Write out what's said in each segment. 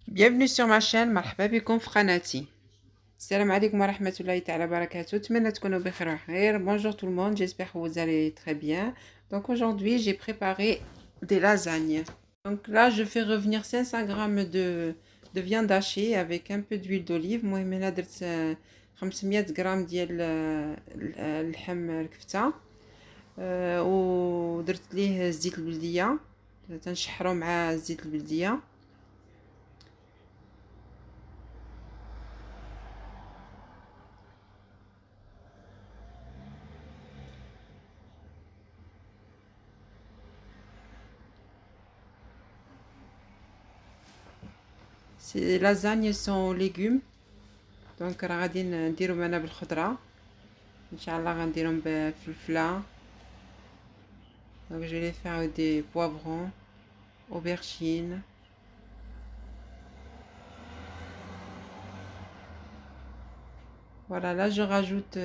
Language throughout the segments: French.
Bienvenue sur ma chaîne. مرحبا بكم في قناتي. السلام عليكم ورحمة الله تعالى وبركاته. نتمنى تكونوا بخير وخير. Bonjour tout le monde, j'espère que vous allez très bien. Donc aujourd'hui, j'ai préparé des lasagnes. Donc là, je fais revenir 500 grammes de viande hachée avec un peu d'huile d'olive. المهم هنا درت 500 غرام ديال اللحم الكفتة. ودرت ليه زيت البلدية تنشحرو مع زيت البلدية. Ces lasagnes sont légumes. دونك راه غادي نديرهم انا بالخضره ان شاء الله غنديرهم بفلفله. دونك je vais les faire avec des poivrons, aubergines. Voilà, là je rajoute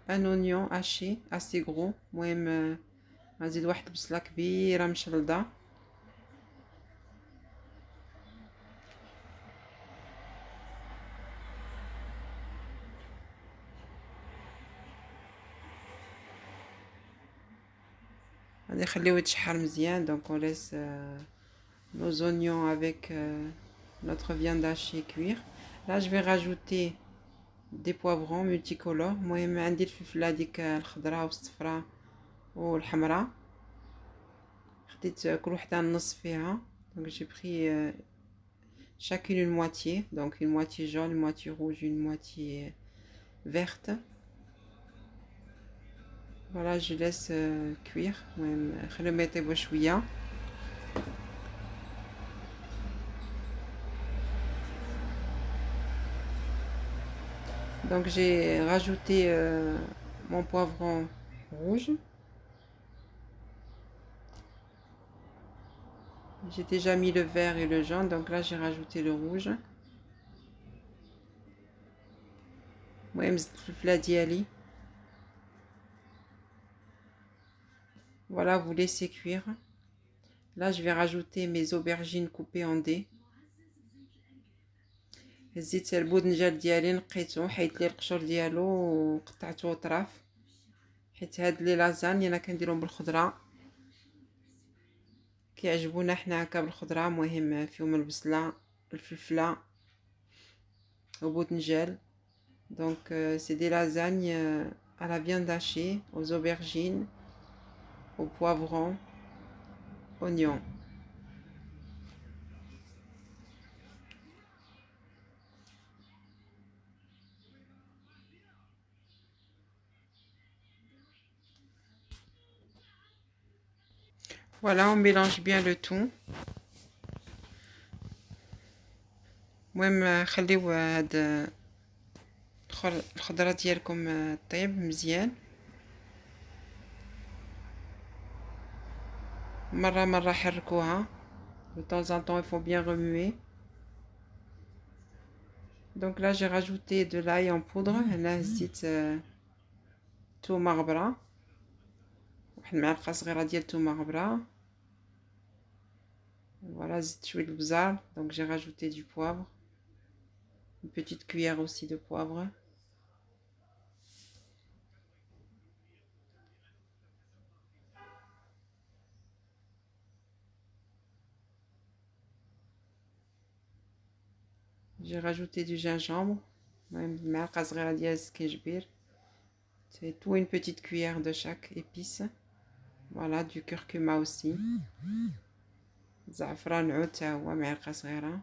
un oignon haché assez gros. المهم غنزيد واحد البصله كبيره مشلضه. غادي نخليوه يتشحر مزيان. دونك on laisse nos oignons avec notre viande hachée cuire. Là je vais rajouter des poivrons multicolores. المهم عندي الفلفله ديك الخضراء والصفراء والحمراء، خديت كل وحده نص فيها. donc j'ai pris chacune une moitié, donc une moitié jaune, une moitié rouge, une moitié verte. Voilà, je laisse cuire. المهم خليهم يطيبوا شويه. Donc j'ai rajouté mon poivron rouge. J'ai déjà mis le vert et le jaune, donc là j'ai rajouté le rouge. المهم زدت الفلفله ديالي. Voilà, vous laissez cuire. Là je vais rajouter mes aubergines coupées en dés. هزيت البودنجال ديالي نقيته، حيدت ليه القشور ديالو وقطعته اطراف، حيت هاد لي لازاني انا كنديرهم بالخضره، كيعجبونا حنا هكا بالخضره. مهم فيهم البصله الفلفله وبودنجال. donc c'est des lasagnes à la viande hachée, aux aubergines, aux poivrons, oignons. Voilà, on mélange bien le tout. المهم خليو هاد الخضره ديالكم طيب مزيان. مرة حركوها. De temps en temps, il faut bien remuer. Donc là, j'ai rajouté de l'ail en poudre. هنا زيت تومة غبرة، واحد المعلقة صغيرة ديال تومة غبرة. Voilà, زدت شوية البزار. Donc j'ai rajouté du poivre, une petite cuillère aussi de poivre. J'ai rajouté du gingembre, معلقة صغيرة ديال السكينجبير. C'est tout, une petite cuillère de chaque épice. Voilà, du curcuma aussi. زعفران عود تا هو معلقة صغيرة.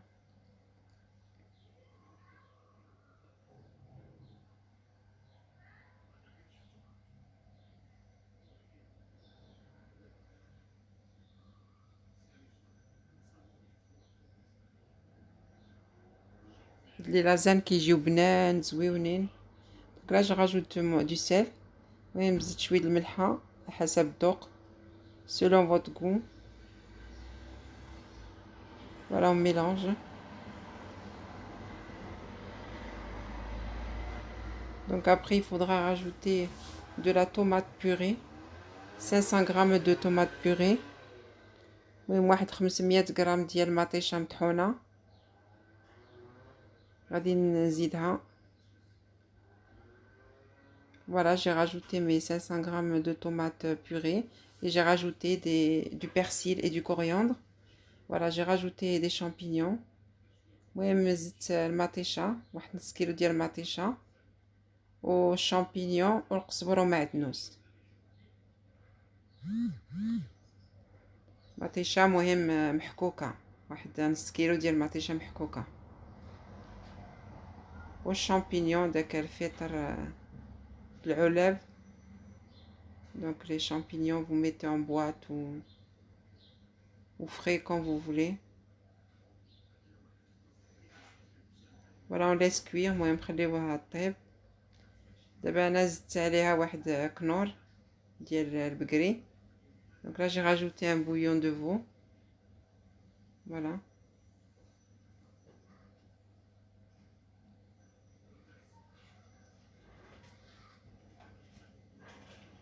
لي لازان كيجيو بنان زويونين. donc là je rajoute du sel. المهم نزيد شويه الملحه حسب الذوق selon votre goût. Voilà, on mélange. Donc après il faudra rajouter de la tomate purée, 500 grammes de tomate purée. المهم واحد 500 غرام ديال مطيشه مطحونه. غادي نزيدها. Voilà, j'ai rajouté mes 500 grammes de tomates purées et j'ai rajouté du persil et du coriandre. Voilà, j'ai rajouté des champignons. المهم زدت المطيشه، واحد نص كيلو ديال المطيشه والشامبينيون والقزبر ومعدنوس. مطيشه مهم محكوكه، واحد نص كيلو ديال المطيشه محكوكه، والشامبينيون داك الفطر العلب. Donc les champignons vous mettez en boîte ou frais quand vous voulez. Voilà, on laisse cuire. المهم نخليوها طيب. دابا انا زدت عليها واحد كنور ديال البقري. Donc là j'ai rajouté un bouillon de veau. Voilà.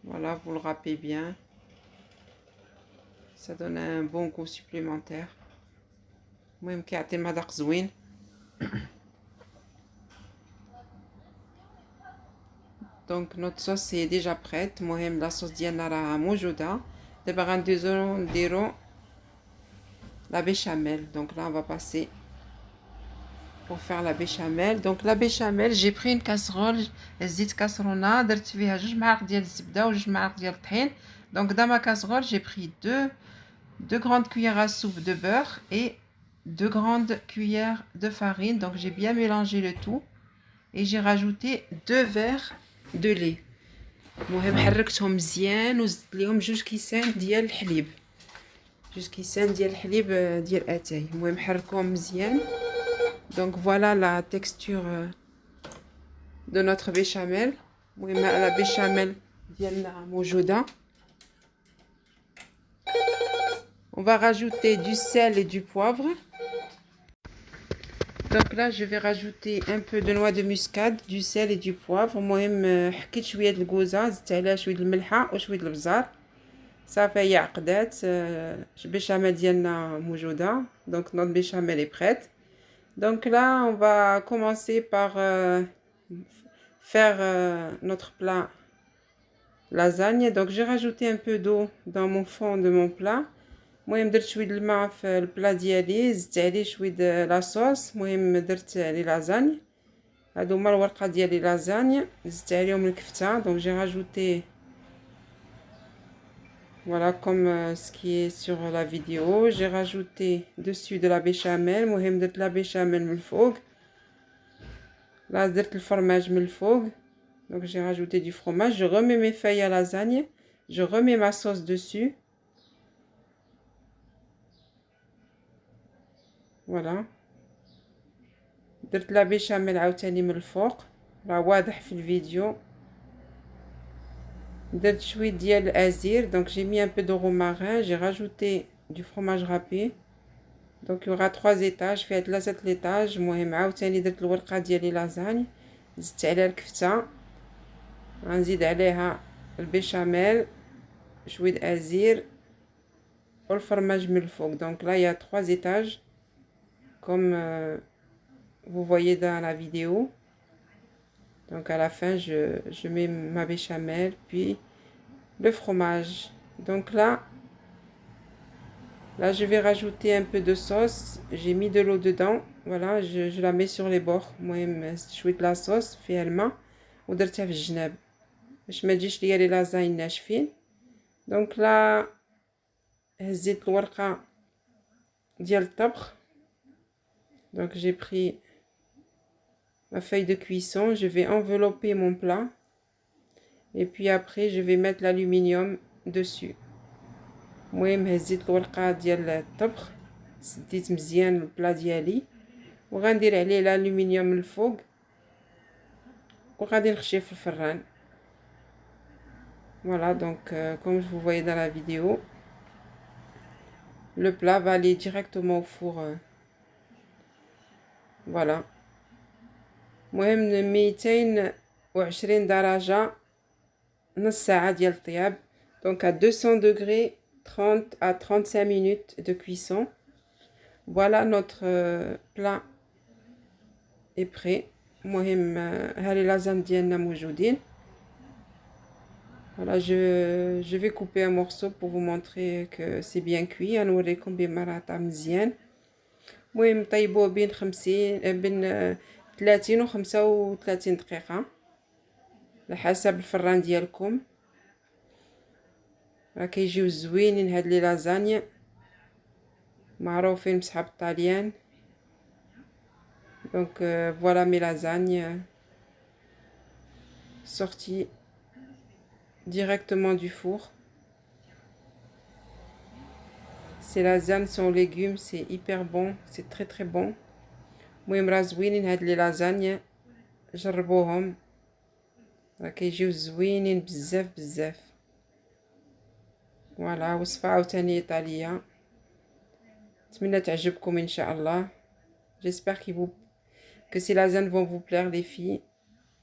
Voilà, vous le râpez bien. Ça donne un bon goût supplémentaire. المهم كيعطي مذاق زوين. Donc notre sauce est déjà prête. المهم la sauce ديالنا راها موجودة. دابا غنديرو la béchamel. Donc là on va passer pour faire la béchamel. Donc la béchamel, j'ai pris une casserole, زيت كاسرونه، درت فيها 2 معالق ديال الزبده و 2 معالق ديال الطحين. Donc dans ma casserole, j'ai pris deux grandes cuillères à soupe de beurre et 2 grandes cuillères de farine. Donc j'ai bien mélangé le tout et j'ai rajouté 2 verres de lait. المهم حركتهم مزيان وزدت ليهم 2 كيسان ديال الحليب، 2 كيسان ديال الحليب ديال اتاي. المهم حركوهم مزيان. Donc voilà la texture de notre béchamel. المهم la béchamel ديالنا موجودة. On va rajouter du sel et du poivre. Donc là je vais rajouter un peu de noix de muscade, du sel et du poivre. المهم حكيت شويه د الكوزه، زدت عليها شويه الملحه وشويه البزار. صافي هي عقدات. البيشاميل ديالنا موجوده. Donc notre béchamel est prête. Donc là on va commencer par faire notre plat lasagne. Donc j'ai rajouté un peu d'eau dans mon fond de mon plat. المهم درت شويه الماء في البلا ديالي، زدت عليه شويه لاصوص. المهم درت عليه لازاني. هادو هما الورقه ديال لي لازاني، زدت عليهم الكفته. دونك جي راجوتي voilà comme ce qui est sur la vidéo. J'ai rajouté dessus de la béchamel. المهم درت la béchamel من الفوق. là درت الفرماج من الفوق. donc j'ai rajouté du fromage. Je remets mes feuilles à lasagne, je remets ma sauce dessus. voilà. درت لا بيشاميل عاوتاني من الفوق، راه واضح في الفيديو. درت شويه ديال الازير. donc j'ai mis un peu de romarin, j'ai rajouté du fromage râpé. donc il y aura 3 étages، فيها 3 l'étage. المهم عاوتاني درت الورقه ديالي لازاني، زدت عليها الكفته، غنزيد عليها البيشاميل، شويه ازير والفرماج من الفوق. donc là il y a 3 étages comme vous voyez dans la vidéo. donc à la fin je mets ma béchamel puis le fromage. donc là je vais rajouter un peu de sauce. j'ai mis de l'eau dedans. voilà, je la mets sur les bords. المهم شويه لا صوص فيها الماء ودرتها في الجناب باش ما تجيش ليا لي لازاين ناشفين. donc là هزيت الورقه ديال الطبخ. donc j'ai pris ma feuille de cuisson, je vais envelopper mon plat et puis après je vais mettre l'aluminium dessus. المهم هزيت الورقه ديال الطبخ، سديت مزيان البلا ديالي وغندير عليه الالومنيوم من الفوق وغادي نخشيه في الفران. voilà. donc comme vous voyez dans la vidéo, le plat va aller directement au four. voilà. المهم 220 درجة، نص ساعة ديال الطياب. donc à 200 degrés 30 à 35 minutes de cuisson. voilà notre plat est prêt. المهم ها les lasagnes ديالنا موجودين. Voilà, je vais couper un morceau pour vous montrer que c'est bien cuit. غنوريكم بمراطع مزيان. المهم طيبوه بين 30 و 35 دقيقة على حسب الفران ديالكم. راه كيجيو زوينين هاد لي لازانيا معروفين بصحاب الطاليان. Donc voilà mes lasagnes sorties directement du four. Ces lasagnes sont légumes, c'est hyper bon, c'est très très bon. المهم راه زوينين هاد لي لازانيا، جربوهم راه كيجيو زوينين بزاف بزاف. فوالا وصفة عاوتاني ايطالية، نتمنى تعجبكم ان شاء الله. J'espère que ces lasagnes vont vous plaire les filles.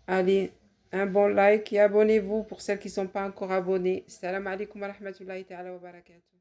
Allez, un bon like et abonnez-vous pour celles qui ne sont pas encore abonnées. Salam alaikum wa rahmatullahi ta'ala wa barakatuh.